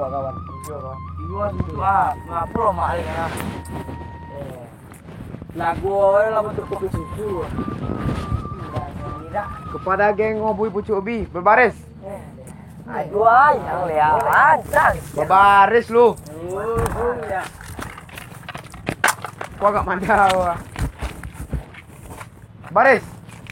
kawan. Dua itu ngapro maling ah. Lagu lah bentuk kopi susu. Kepada geng ngobui pucuk ubi, berbaris. Aduh yang lihat. Berbaris lu. Ya. Gua agak mandau. Baris.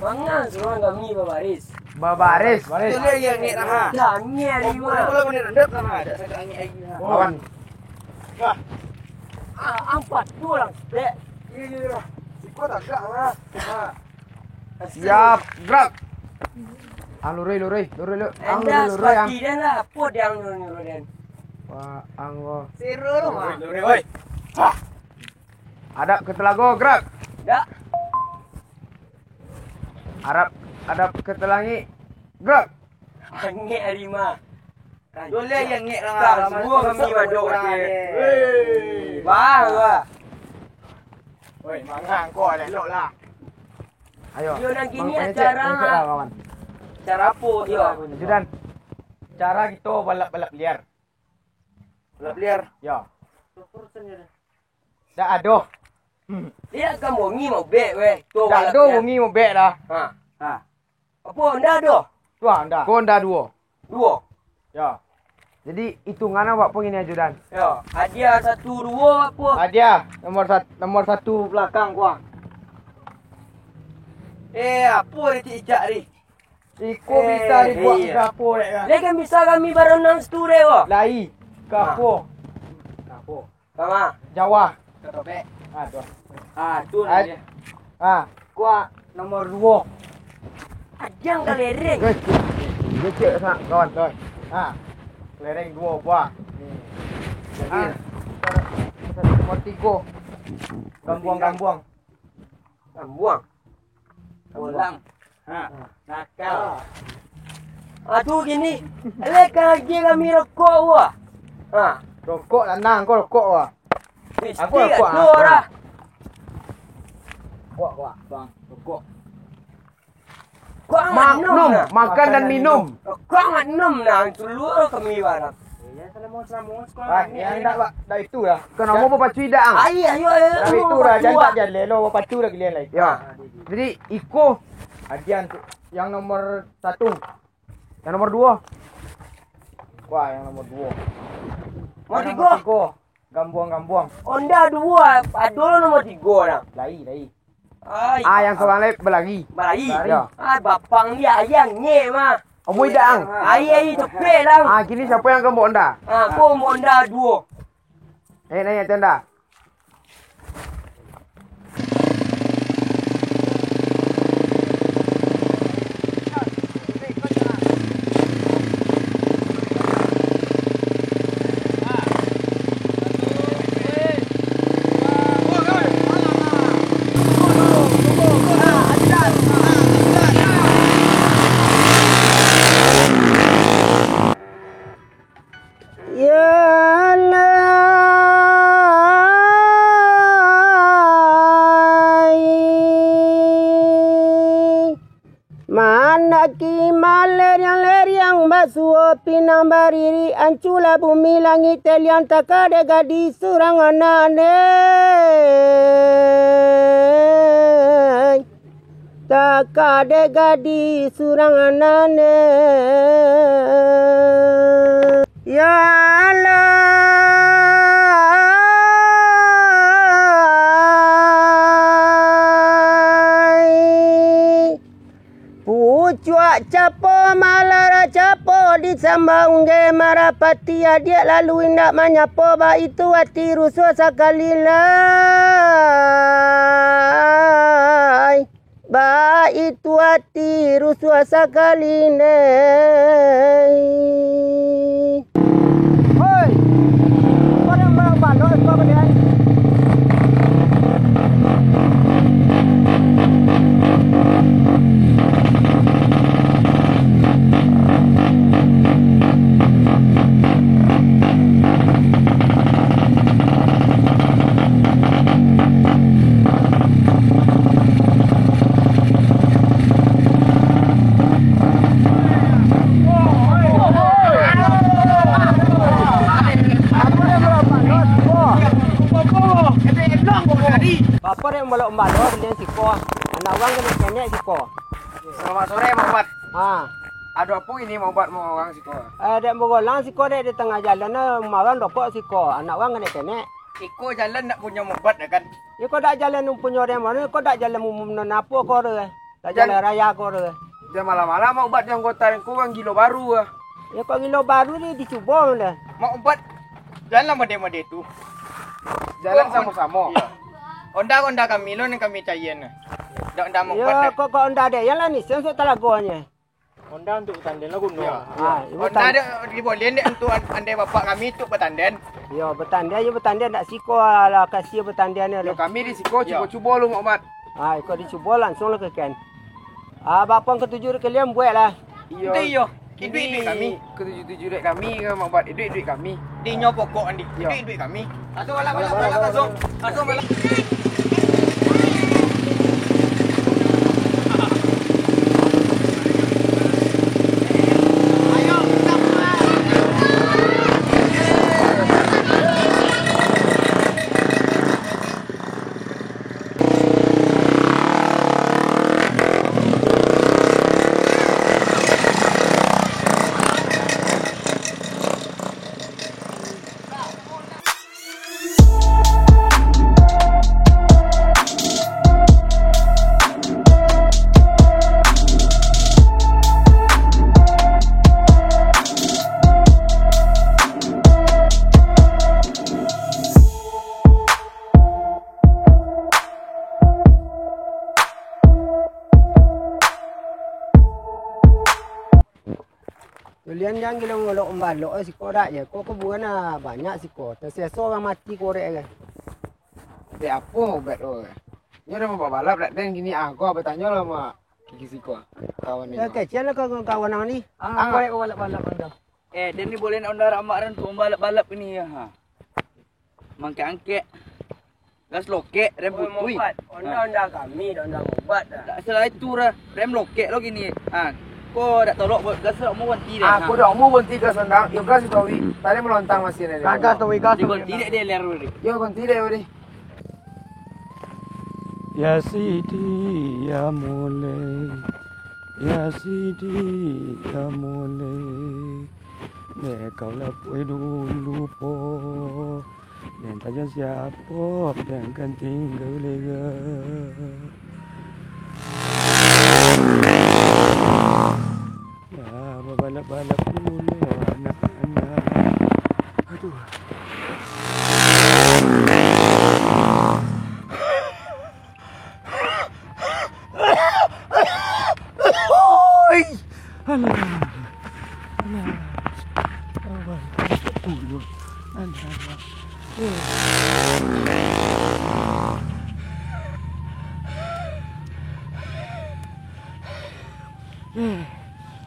Mangan semua kami berbaris. Berbaris. Itu dia yang ni lah. Kami ada Oh, boleh boleh rendet sama ada saya angin lagi. Kawan. Empat tulang. Dek. Iya. Kau tak gak lah. Siap, gerak. Lurui. Anda sepati dan lah. Apa yang nyuruh dan? Wah, anggo. Seru lu mah. Oi. Hadap ke telago, gerak. Dak. Hadap ke telangi, gerak. Ngek Arima. Boleh yang ngek lah. Semua kami mandok dia. Hei. Wah. Oi, mangang kau elok lah. Ayo. Yo dan gini Pencet cara lah, kawan. cara apa yo? Judan. Cara kita balap liar. Balap liar. Ya. Dah aduh. Lihat kan bongi mau bek weh. Tu Dah aduh bumi mau bek dah. Ha. Apa anda ada? Tuah anda. Kau anda dua. Dua. Ya. Jadi hitungan apa pun ini Judan? Ya, hadiah 1 2 apa? Hadiah nomor satu belakang gua. Apa dia cicak ni? Iko bisa dibuat ke dapur dek. Dia kan bisa kami berenang sture wah. Lai. Kapo. Kama. Jawa. Ketopek. Aduh. Tu lah dia. Gua nomor 2. Ajang kelereng. Gecek sak kawan. Kelereng 2 gua. Jadi nomor 3. Gambuang. Buang. Pulang. Nakal. Aduh gini. Lek lagi kami rokok wah. Rokok lanang kau rokok wah. Aku rokok. Ora. Gua bang, rokok. Kau Magnum, makan dan minum. Kau minum nah seluruh kami barang. Yang dah itu dah. Kau nama apa pacu dah? Ayo. Dah itu dah jangan tak jalan lo pacu dah kalian lagi. Ya. Jadi iko hadiah yang nomor 1. Yang nomor 2. Wah, yang nomor 2. Mau Yang tiga. Gambuang. Onda 2. Aduh nomor 3 nah. Lai. Ai. Yang seorang lain berlari. Bari. Ya. Bapang dia ayang nye mah. Omoi daang. Ai tepe lang. Kini siapa yang kembok anda? Ko Onda 2. Naik tenda. Mandaki maler yang basuh pinang bariri ancula bumi langit telian takade gadis surangan aneh takade gadis surangan aneh ya Allah. Pucuak capo malara capo disambangge marapati adia lalu indak manyapo ba itu hati rusuh sekali lai ba itu hati rusuh sekali nei. Hoi, pada balok apa belian? Apa dia melok malo belian siko. Anak orang kena kenek siko. Selamat sore Mang Ubat. Ada apa ini Mang Ubat mau orang siko? Dek berolang siko dek di tengah jalan marang dopok siko. Anak orang kena kenek. Iko jalan nak punya Mang Ubat kan? Ya kau dak jalan punya orang mana? Kau dak jalan umum napo kau re. Tak jalan raya kau re. Dia malam-malam Mang Ubat yang kota yang kurang gilo baru. Ya kau gilo baru ni dicuba mana? Mang Ubat jalan mode-mode tu. Jalan sama-sama. Iya. Onda kami lo yang kami cayen. Onda Mang Ubat. Ya kau onda dek. Yang lah ni sensor talagonya. Honda untuk bertanding lah gunung. Honda ada dibolehin dek untuk andai bapak kami untuk bertanding. Ya bertanding tak siko lah kasih bertanding ni. Yo kami di siko cuba lu Mang Ubat. Kau dicuba langsung lah ke kan. Bapak ketujuh kalian buat lah. Iyo. Duit kami. Ketujuh duit kami ke Mang Ubat. Duit kami. Di nyo pokok andi. Duit kami. Masuk balap. Masuk balap. Kalian jangan gila ngolok balok siko dak je. Kau kebuan banyak siko. Tersesa orang mati korek kan. Dek apa Ubat tu? Dia dah mau balap dak dan gini kau bertanya lah sama Kiki siko. Kawan ni. Kecil lah kau kawan orang ni. Korek kau balap anda. Dia ni boleh nak onda ramak ran tu balap ini ya. Mangke-angke. Gas lokek rem putui. Onda kami, onda Ubat dah. Tak salah itu lah. Rem lokek lo gini. Kau dak tolok buat gas nak mau berhenti dah. Aku dah mau berhenti gas ondang. Yo gas itu wi. Tadi melontang masih ni. Kagak tu gas. Tidak dia ler ni. Yo berhenti deh wi. Ya Sidi ya Mulai, ya Sidi ya Mulai, kau lah pui dulu po, dan tanya siapa yang akan tinggal lega. Ya balap-balap dulu anak-anak. Aduh.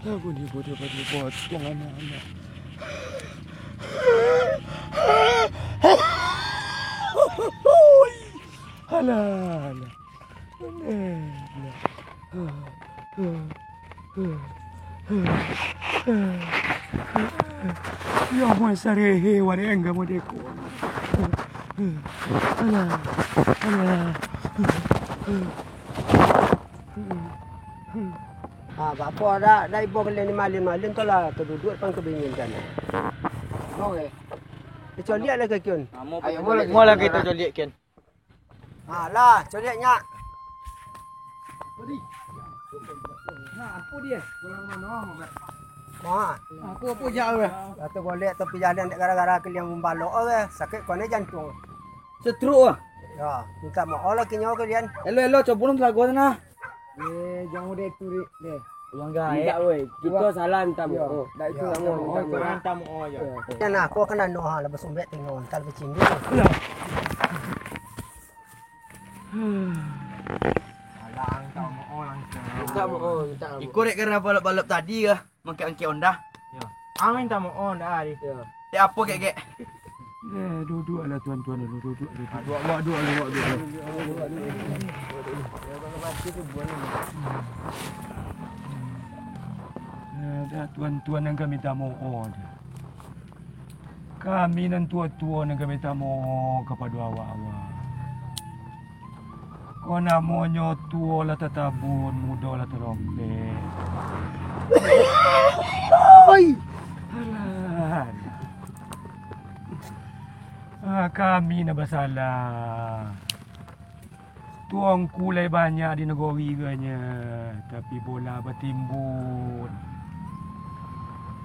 Aku ni bodoh potong anak-anak. Alah. Ya mau sarehe warenga modeko. Alah. Bapa dah ibu kalian ni malin tu lah keduduk pang kebingin kan. Okey. Coliak lah ke kion. Ayo Mau lagi kita joliak kan. Lah, coliaknya. Apa dia? Pulang mana Ubat? Aku jauh lah. Kata boleh tepi jalan dek gara-gara kalian membalok ke. Sakit kau ni jantung. Setruk ah. Ya, minta maaf lah kinyo kalian. Hello coba dong lagu sana. Jangan dek turi deh. Uang gaya weh. Kita salah minta maaf. Dah itu kamu Berantem ya. Yan aku kena noha lepas umbek tengok tal bercinggu. Alang tau mau langsung. Minta maaf. Ikut dek kerana balap-balap tadi ke? Makan angke Honda. Angin tak mau dah hari. Dek apa kek? Duduk lah tuan-tuan dulu duduk. Dua. Dah tuan-tuan yang kami tak mohon. Kami nan tua-tua yang kami tak mohon kepada awak-awak. Kau namanya tua lah tetabun, muda lah terompet. Alah. Kami nak bersalah. Tuang kulai banyak di negeri ganya, tapi bola bertimbun.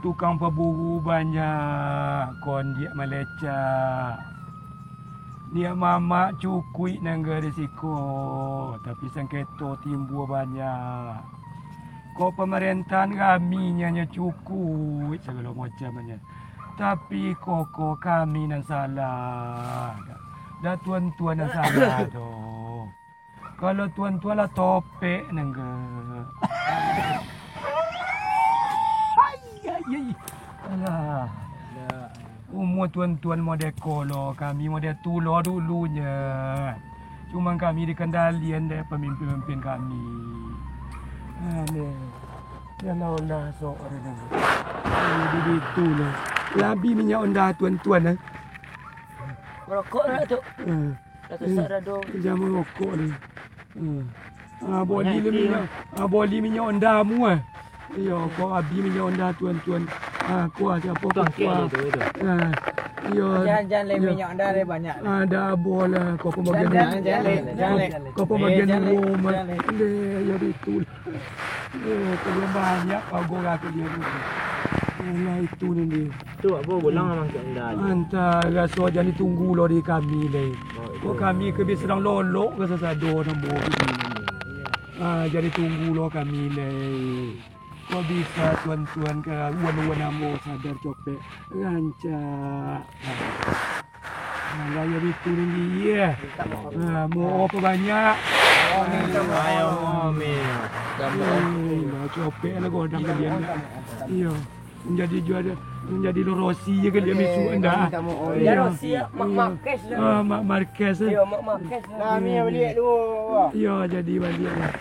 Tukang pemburu banyak, kon dia melecak. Dia mamak cukui nangga risiko, tapi sengketo timbul banyak. Kau pemerintahan kami nyanya cukui segala macamnya. Tapi koko kami nan salah. Dah tuan-tuan nan salah tu. Kalau tuan-tuan lah topek nangga. Alah. Umur tuan-tuan model kolo, kami model tulo dulunya. Cuma kami dikendalian dari pemimpin-pemimpin kami. Jangan ondah seorang nangga. Jadi itulah. Labi minyak ondah tuan-tuan eh. Merokok nak tu. Dah kesak dah dong. Jangan merokok ni. Boli le minyak. Boli minyak ondamu eh. Ya, kau abi minyak ondah tuan-tuan. Kuah siapa kuah. Ya. Jangan le minyak ondah le banyak. Ada bola kau pembagian. Jangan. Kau pembagian rumah. Ya itu. Kalau banyak kau gorang ke dia. Alah itu ni dia. Tu apa bolang memang ke ondah. Antara so jangan ditunggu lo di kami le. Kau kami ke bis sedang lolok ke sesado nombor begini. Jadi tunggu lo kami le. Kau bisa tuan-tuan ke wan-wan ambo sadar copek rancak. Raya itu ni dia. Mau apa banyak? Ayo amin. Copek lah kau dah kalian. Iya. Menjadi juara, menjadi Rossi je ke dia misu anda. Ya Rossi, Mak Marquez lah. Mak Marquez. Ya Mak Marquez lah. Kami balik dulu. Ya jadi balik lah.